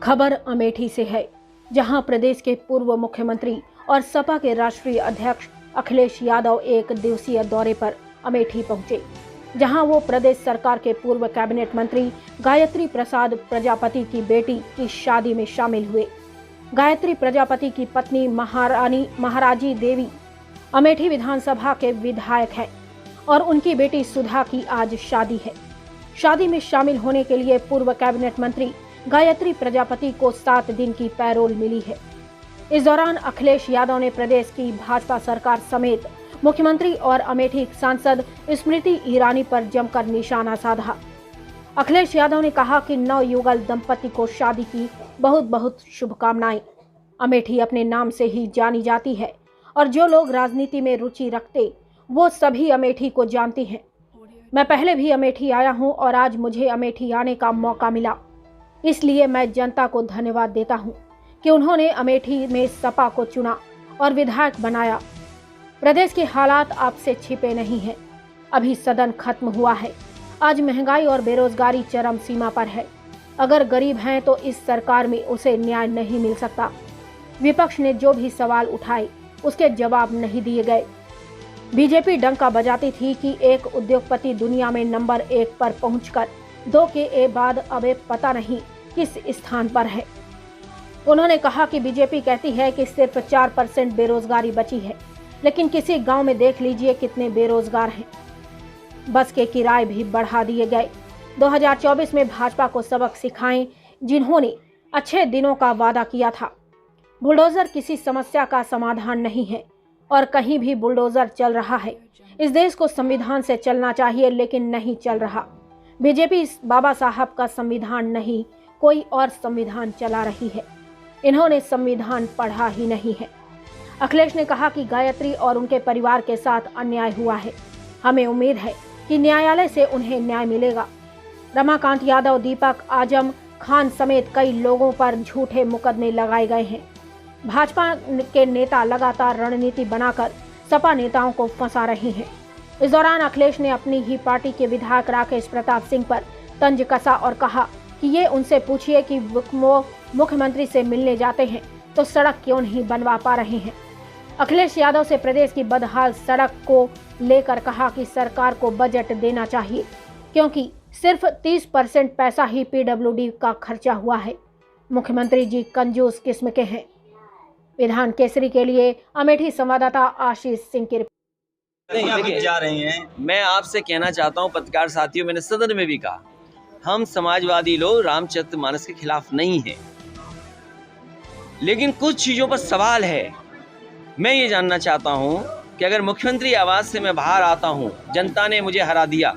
खबर अमेठी से है, जहां प्रदेश के पूर्व मुख्यमंत्री और सपा के राष्ट्रीय अध्यक्ष अखिलेश यादव एक दिवसीय दौरे पर अमेठी पहुंचे, जहां वो प्रदेश सरकार के पूर्व कैबिनेट मंत्री गायत्री प्रसाद प्रजापति की बेटी की शादी में शामिल हुए। गायत्री प्रजापति की पत्नी महाराजी देवी अमेठी विधानसभा के विधायक हैं और उनकी बेटी सुधा की आज शादी है। शादी में शामिल होने के लिए पूर्व कैबिनेट मंत्री गायत्री प्रजापति को 7 दिन की पैरोल मिली है। इस दौरान अखिलेश यादव ने प्रदेश की भाजपा सरकार समेत मुख्यमंत्री और अमेठी सांसद स्मृति ईरानी पर जमकर निशाना साधा। अखिलेश यादव ने कहा कि नवयुगल दंपति को शादी की बहुत बहुत शुभकामनाएं। अमेठी अपने नाम से ही जानी जाती है और जो लोग राजनीति में रुचि रखते वो सभी अमेठी को जानते हैं। मैं पहले भी अमेठी आया हूं और आज मुझे अमेठी आने का मौका मिला, इसलिए मैं जनता को धन्यवाद देता हूं कि उन्होंने अमेठी में सपा को चुना और विधायक बनाया। प्रदेश के हालात आपसे छिपे नहीं हैं। अभी सदन खत्म हुआ है। आज महंगाई और बेरोजगारी चरम सीमा पर है। अगर गरीब हैं तो इस सरकार में उसे न्याय नहीं मिल सकता। विपक्ष ने जो भी सवाल उठाए उसके जवाब नहीं दिए गए। बीजेपी डंका बजाती थी कि एक उद्योगपति दुनिया में नंबर 1 पर पहुंचकर 2 के बाद अब पता नहीं किस स्थान पर है। उन्होंने कहा कि बीजेपी कहती है कि सिर्फ 4% बेरोजगारी बची है, लेकिन किसी गांव में देख लीजिए कितने बेरोजगार हैं। बस के किराए भी बढ़ा दिए गए। 2024 में भाजपा को सबक सिखाएं, जिन्होंने अच्छे दिनों का वादा किया था। बुलडोजर किसी समस्या का समाधान नहीं है और कहीं भी बुलडोजर चल रहा है। इस देश को संविधान से चलना चाहिए, लेकिन नहीं चल रहा। बीजेपी बाबा साहब का संविधान नहीं, कोई और संविधान चला रही है। इन्होंने संविधान पढ़ा ही नहीं है। अखिलेश ने कहा कि गायत्री और उनके परिवार के साथ अन्याय हुआ है। हमें उम्मीद है कि न्यायालय से उन्हें न्याय मिलेगा। रमाकांत यादव, दीपक, आजम खान समेत कई लोगों पर झूठे मुकदमे लगाए गए हैं। भाजपा के नेता लगातार रणनीति बनाकर सपा नेताओं को फंसा रहे हैं। इस दौरान अखिलेश ने अपनी ही पार्टी के विधायक राकेश प्रताप सिंह पर तंज कसा और कहा कि ये उनसे पूछिए कि वो मुख्यमंत्री से मिलने जाते हैं तो सड़क क्यों नहीं बनवा पा रहे हैं। अखिलेश यादव से प्रदेश की बदहाल सड़क को लेकर कहा कि सरकार को बजट देना चाहिए, क्योंकि सिर्फ 30% पैसा ही PWD का खर्चा हुआ है। मुख्यमंत्री जी कंजूस किस्म के हैं। विधान केसरी के लिए अमेठी संवाददाता आशीष सिंह की रिपोर्ट। जा रही हैं। मैं आपसे कहना चाहता हूं, पत्रकार साथियों, मैंने सदन में भी कहा, हम समाजवादी लोग रामचरितमानस के खिलाफ नहीं हैं, लेकिन कुछ चीजों पर सवाल है। मैं ये जानना चाहता हूं कि अगर मुख्यमंत्री आवास से मैं बाहर आता हूं, जनता ने मुझे हरा दिया,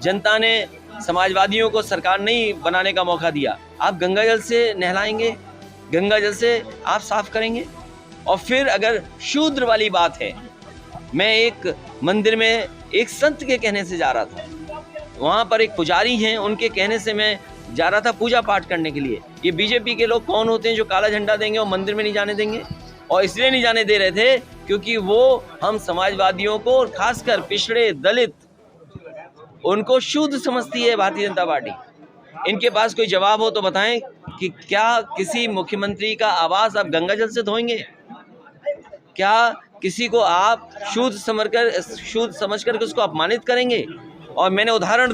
जनता ने समाजवादियों को सरकार नहीं बनाने का मौका दिया, आप गंगा जल से नहलाएंगे, गंगा जल से आप साफ करेंगे? और फिर अगर शूद्र वाली बात है, मैं एक मंदिर में एक संत के कहने से जा रहा था, वहाँ पर एक पुजारी हैं, उनके कहने से मैं जा रहा था पूजा पाठ करने के लिए। ये बीजेपी के लोग कौन होते हैं जो काला झंडा देंगे और मंदिर में नहीं जाने देंगे? और इसलिए नहीं जाने दे रहे थे क्योंकि वो हम समाजवादियों को और खासकर पिछड़े दलित उनको शुद्ध समझती है भारतीय जनता पार्टी। इनके पास कोई जवाब हो तो बताएं कि क्या किसी मुख्यमंत्री का आवास आप गंगा जल से धोएंगे? क्या किसी को आप शुद्ध समझकर उसको अपमानित करेंगे? और मैंने उदाहरण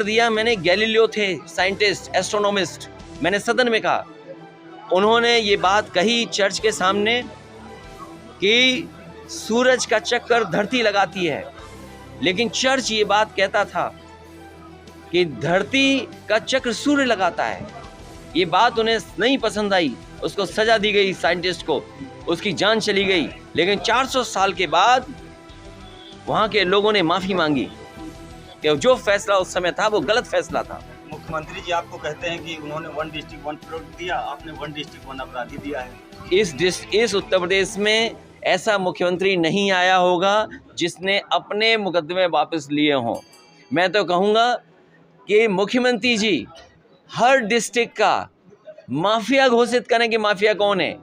दिया, मैंने गैलीलियो थे, साइंटिस्ट, एस्ट्रोनॉमिस्ट, मैंने सदन में कहा, उन्होंने ये बात कही चर्च के सामने कि सूरज का चक्कर धरती लगाती है, लेकिन चर्च ये बात कहता था कि धरती का चक्र सूर्य लगाता है। ये बात उन्हें नहीं पसंद आई, उसको सजा दी गई, साइंटिस्ट को उसकी जान चली गई। लेकिन 400 साल के बाद वहाँ के लोगों ने माफ़ी मांगी कि जो फैसला उस समय था वो गलत फैसला था। मुख्यमंत्री जी आपको कहते हैं कि उन्होंने 1 डिस्ट्रिक्ट 1 प्रोडक्ट दिया, आपने 1 डिस्ट्रिक्ट 1 अपराधी दिया है। इस उत्तर प्रदेश में ऐसा मुख्यमंत्री नहीं आया होगा जिसने अपने मुकदमे वापस लिए हों। मैं तो कहूँगा कि मुख्यमंत्री जी हर डिस्ट्रिक्ट का माफिया घोषित करें कि माफिया कौन है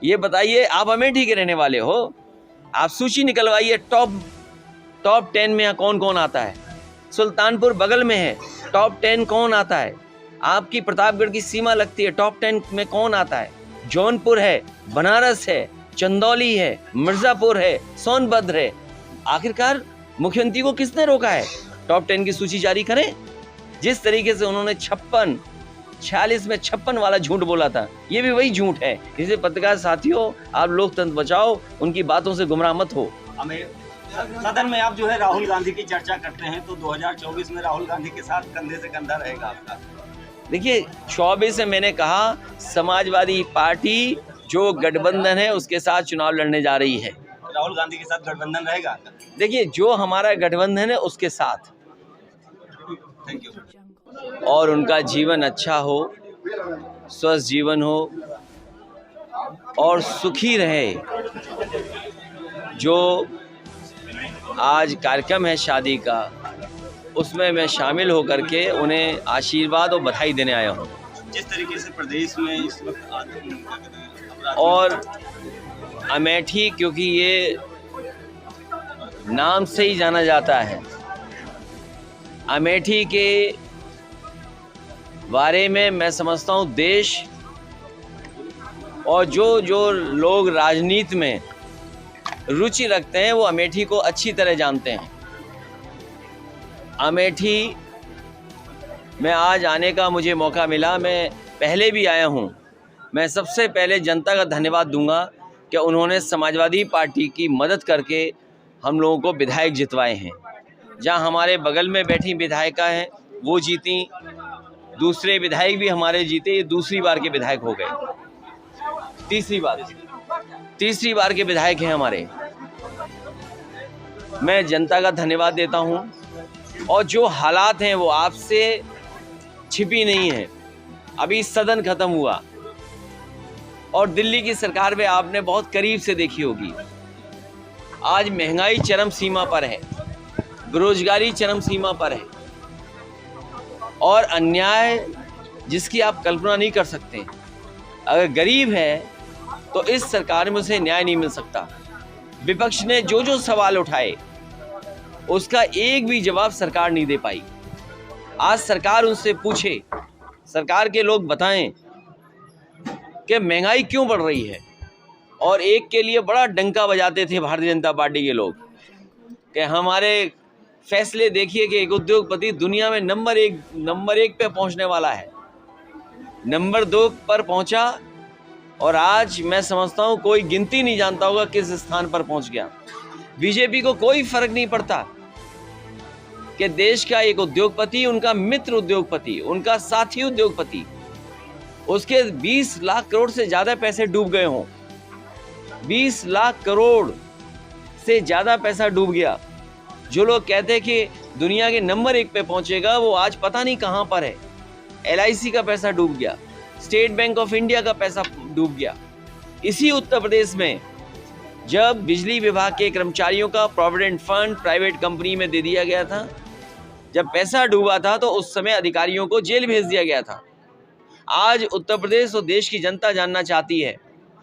ये बताइए। आप अमेठी के रहने वाले हो, आप सूची निकलवाइए टॉप 10 में कौन कौन आता है। सुल्तानपुर बगल में है, टॉप 10 कौन आता है। आपकी प्रतापगढ़ की सीमा लगती है, टॉप 10 में कौन आता है? जौनपुर है, बनारस है, चंदौली है, मिर्जापुर है, सोनभद्र है। आखिरकार मुख्यमंत्री को किसने रोका है? टॉप 10 की सूची जारी करें। जिस तरीके से उन्होंने 46 में 56 वाला झूठ बोला था, ये भी वही झूठ है। इसलिए पत्रकार साथियों, आप लोकतंत्र बचाओ, उनकी बातों से गुमराह मत हो। हमें सदन में आप जो है राहुल गांधी की चर्चा करते हैं, तो 2024 में राहुल गांधी के साथ कंधे से कंधा रहेगा आपका? देखिए, 24 में मैंने कहा समाजवादी पार्टी जो गठबंधन है उसके साथ चुनाव लड़ने जा रही है। राहुल गांधी के साथ गठबंधन रहेगा? देखिए, जो हमारा गठबंधन है उसके साथ। Thank you. और उनका जीवन अच्छा हो, स्वस्थ जीवन हो और सुखी रहे। जो आज कार्यक्रम है शादी का, उसमें मैं शामिल होकर के उन्हें आशीर्वाद और बधाई देने आया हूँ। जिस तरीके से प्रदेश में इस वक्त और अमेठी, क्योंकि ये नाम से ही जाना जाता है, अमेठी के बारे में मैं समझता हूँ देश और जो लोग राजनीति में रुचि रखते हैं वो अमेठी को अच्छी तरह जानते हैं। अमेठी में आज आने का मुझे मौका मिला, मैं पहले भी आया हूँ। मैं सबसे पहले जनता का धन्यवाद दूंगा कि उन्होंने समाजवादी पार्टी की मदद करके हम लोगों को विधायक जितवाए हैं। जहाँ हमारे बगल में बैठी विधायिका हैं वो जीती, दूसरे विधायक भी हमारे जीते, ये दूसरी बार के विधायक हो गए, तीसरी बार के विधायक हैं हमारे। मैं जनता का धन्यवाद देता हूं और जो हालात हैं वो आपसे छिपी नहीं है। अभी सदन खत्म हुआ और दिल्ली की सरकार में आपने बहुत करीब से देखी होगी। आज महंगाई चरम सीमा पर है, बेरोजगारी चरम सीमा पर है और अन्याय जिसकी आप कल्पना नहीं कर सकते। अगर गरीब है तो इस सरकार में उसे न्याय नहीं मिल सकता। विपक्ष ने जो सवाल उठाए उसका एक भी जवाब सरकार नहीं दे पाई। आज सरकार उनसे पूछे, सरकार के लोग बताएं कि महंगाई क्यों बढ़ रही है। और एक के लिए बड़ा डंका बजाते थे भारतीय जनता पार्टी के लोग कि हमारे फैसले देखिए कि एक उद्योगपति दुनिया में नंबर एक पे पहुंचने वाला है, नंबर 2 पर पहुंचा और आज मैं समझता हूं कोई गिनती नहीं जानता होगा किस स्थान पर पहुंच गया। बीजेपी को कोई फर्क नहीं पड़ता कि देश का एक उद्योगपति, उनका मित्र उद्योगपति, उनका साथी उद्योगपति, उसके 20 लाख करोड़ से ज्यादा पैसे डूब गए हों। 20 लाख करोड़ से ज्यादा पैसा डूब गया। जो लोग कहते हैं कि दुनिया के नंबर 1 पे पहुंचेगा, वो आज पता नहीं कहां पर है। LIC का पैसा डूब गया, स्टेट बैंक ऑफ इंडिया का पैसा डूब गया। इसी उत्तर प्रदेश में जब बिजली विभाग के कर्मचारियों का प्रोविडेंट फंड प्राइवेट कंपनी में दे दिया गया था, जब पैसा डूबा था तो उस समय अधिकारियों को जेल भेज दिया गया था। आज उत्तर प्रदेश और देश की जनता जानना चाहती है